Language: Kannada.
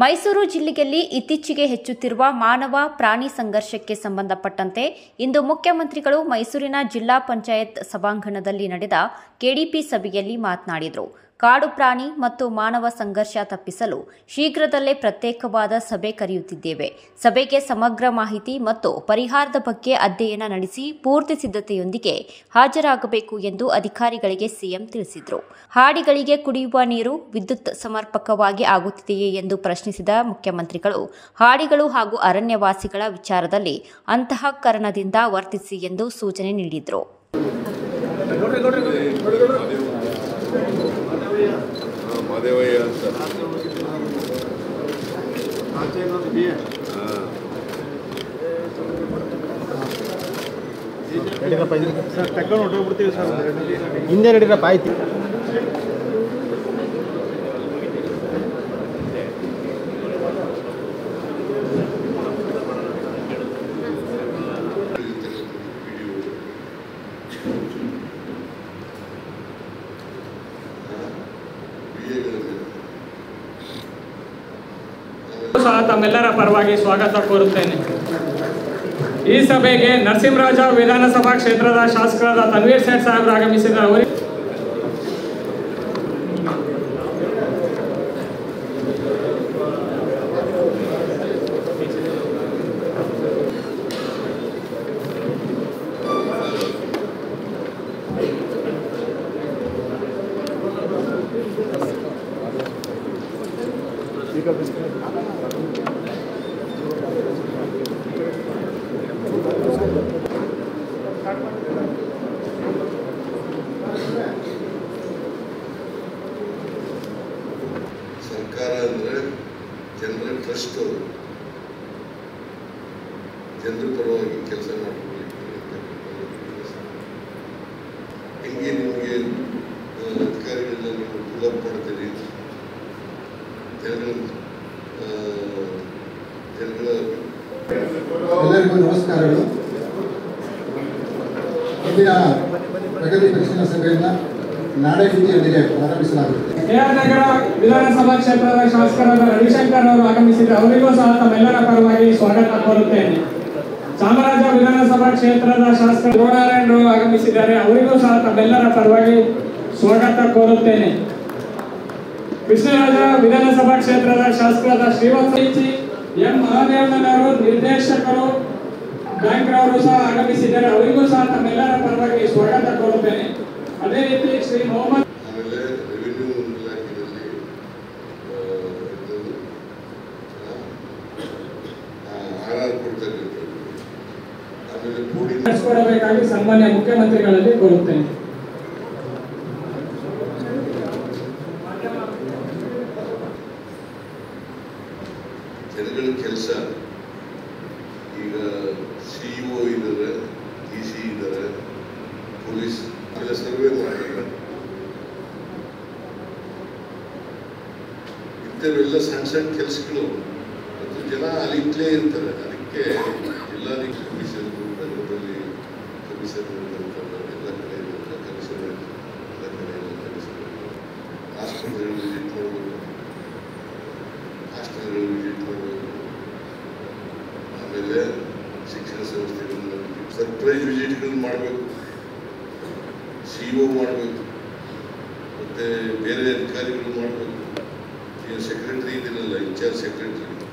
ಮೈಸೂರು ಜಿಲ್ಲೆಯಲ್ಲಿ ಇತ್ತೀಚೆಗೆ ಹೆಚ್ಚುತ್ತಿರುವ ಮಾನವ ಪ್ರಾಣಿ ಸಂಘರ್ಷಕ್ಕೆ ಸಂಬಂಧಪಟ್ಟಂತೆ ಇಂದು ಮುಖ್ಯಮಂತ್ರಿಗಳು ಮೈಸೂರಿನ ಜಿಲ್ಲಾ ಪಂಚಾಯತ್ ಸಭಾಂಗಣದಲ್ಲಿ ನಡೆದ ಕೆಡಿಪಿ ಸಭೆಯಲ್ಲಿ ಮಾತನಾಡಿದರು. ಕಾಡು ಪ್ರಾಣಿ ಮತ್ತು ಮಾನವ ಸಂಘರ್ಷ ತಪ್ಪಿಸಲು ಶೀಘ್ರದಲ್ಲೇ ಪ್ರತ್ಯೇಕವಾದ ಸಭೆ ಕರೆಯುತ್ತಿದ್ದೇವೆ. ಸಭೆಗೆ ಸಮಗ್ರ ಮಾಹಿತಿ ಮತ್ತು ಪರಿಹಾರದ ಬಗ್ಗೆ ಅಧ್ಯಯನ ನಡೆಸಿ ಪೂರ್ತಿ ಸಿದ್ಧತೆಯೊಂದಿಗೆ ಹಾಜರಾಗಬೇಕು ಎಂದು ಅಧಿಕಾರಿಗಳಿಗೆ ಸಿಎಂ ತಿಳಿಸಿದರು. ಹಾಡಿಗಳಿಗೆ ಕುಡಿಯುವ ನೀರು, ವಿದ್ಯುತ್ ಸಮರ್ಪಕವಾಗಿ ಆಗುತ್ತಿದೆಯೇ ಎಂದು ಪ್ರಶ್ನಿಸಿದ ಮುಖ್ಯಮಂತ್ರಿಗಳು, ಹಾಡಿಗಳು ಹಾಗೂ ಅರಣ್ಯವಾಸಿಗಳ ವಿಚಾರದಲ್ಲಿ ಅಂತಃಕರಣದಿಂದ ವರ್ತಿಸಿ ಎಂದು ಸೂಚನೆ ನೀಡಿದರು. ಮಾದೇವಯ್ಯ ಅಂತ ತಗೊಂಡು ಹೊಟ್ಟೋಗ್ಬಿಡ್ತೀವಿ ಸರ್. ಹಿಂದೆ ನಡೀರಪ್ಪ, ಆಯ್ತು. ತಮ್ಮೆಲ್ಲರ ಪರವಾಗಿ ಸ್ವಾಗತ ಕೋರುತ್ತೇನೆ. ಈ ಸಭೆಗೆ ನರಸಿಂಹರಾಜ ವಿಧಾನಸಭಾ ಕ್ಷೇತ್ರದ ಶಾಸಕರಾದ ತನ್ವೀರ್ ಸೇಠ್ ಸಾಹೇಬರು ಆಗಮಿಸಿದ ಅವರಿಗೆ ಸರ್ಕಾರ ಅಂದರೆ ಜನರ ಟ್ರಸ್ಟ್, ಜನರ ಪರವಾಗಿ ಕೆಲಸ ಮಾಡಬೇಕು. ಹೆಂಗೆ ನಿಮಗೆ ಅಧಿಕಾರಿಗಳನ್ನ ನೀವು ಫಿಲಪ್ ಮಾಡ್ತೀರಿ, ಎಲ್ಲರಿಗೂ ನಮಸ್ಕಾರಗಳು. ಇಂದಿನ ಪ್ರಗತಿ ಪರಿಶೀಲನಾ ಸಭೆಯನ್ನು ನಾಡಗೀತೆಯೊಂದಿಗೆ ಪ್ರಾರಂಭಿಸಲಾಗುತ್ತದೆ. ನಗರ ವಿಧಾನಸಭಾ ಕ್ಷೇತ್ರದ ಶಾಸಕರಾದ ರವಿಶಂಕರ್ ಅವರು ಆಗಮಿಸಿದ್ದು ಅವರಿಗೂ ಸಹ ತಮ್ಮೆಲ್ಲರ ಪರವಾಗಿ ಸ್ವಾಗತ ಕೋರುತ್ತೇನೆ. ಚಾಮರಾಜ ವಿಧಾನಸಭಾ ಕ್ಷೇತ್ರದ ಶಾಸಕ ಧ್ರುವನಾರಾಯಣರು ಆಗಮಿಸಿದ್ದಾರೆ, ಅವರಿಗೂ ಸಹ ತಮ್ಮೆಲ್ಲರ ಪರವಾಗಿ ಸ್ವಾಗತ ಕೋರುತ್ತೇನೆ. ಕೃಷ್ಣರಾಜ ವಿಧಾನಸಭಾ ಕ್ಷೇತ್ರದ ಶಾಸಕರಾದ ಶ್ರೀವತ್ಸ ಎಂ ಮಹಾದೇವನವರು ನಿರ್ದೇಶಕರು ಬ್ಯಾಂಕ್ರವರು ಸಹ ಆಗಮಿಸಿದ್ದಾರೆ, ಅವರಿಗೂ ಸಹ ತಮ್ಮೆಲ್ಲರ ಪರವಾಗಿ ಸ್ವಾಗತ ಕೋರುತ್ತೇನೆ. ಅದೇ ರೀತಿ ಶ್ರೀ ಮೊಹಮ್ಮದ್ ಆಮೇಲೆ ರೆವಿನ್ಯೂ ಇಲಾಖೆಯಲ್ಲಿ ಆರ್ ಕೊಡ್ತಕ್ಕಂಥದ್ದು, ಆಮೇಲೆ ಕೊಡಬೇಕಾಗಿ ಸನ್ಮಾನ್ಯ ಮುಖ್ಯಮಂತ್ರಿಗಳಲ್ಲಿ ಕೋರುತ್ತೇನೆ. ಜನಗಳ ಕೆಲಸ ಈಗ ಸಿಇಒ ಇದ್ದಾರೆ, ಡಿಸಿ ಇದ್ದಾರೆ, ಪೊಲೀಸ್ ಆಮೇಲೆ ಸರ್ವೆ ಮಾಡಿಲ್ಲ. ಇಂಥವೆಲ್ಲ ಸಣ್ಣ ಸಣ್ಣ ಕೆಲಸಗಳು ಮತ್ತು ಜನ ಅಲಿಕ್ಲೇ ಇರ್ತಾರೆ. ಅದಕ್ಕೆ ಜಿಲ್ಲಾಧಿಕಾರಿ ಕಮಿಷನ್ ನಗರದಲ್ಲಿ ಕಮಿಷನ್ ಎಲ್ಲ ಕಡೆ ಕಮಿಷನ್ ಎಲ್ಲ ಕಡೆ ಕಮಿಷನ್ ಆಸ್ಪತ್ರೆಗಳು ವಿಸಿಟ್ ಮಾಡಬೇಕು, ಹಾಸ್ಟೆಲ್ಗಳು ವಿಸಿಟ್ ಮಾಡಬೇಕು, ಆಮೇಲೆ ಶಿಕ್ಷಣ ಸಂಸ್ಥೆಗಳನ್ನ ಸರ್ಪ್ರೈಸ್ ವಿಸಿಟ್ಗಳನ್ನ ಮಾಡಬೇಕು, ಸಿಇಒ ಮಾಡಬೇಕು, ಮತ್ತು ಬೇರೆ ಅಧಿಕಾರಿಗಳು ಮಾಡಬೇಕು. Secretary ಇದನ್ನಲ್ಲ, incharge secretary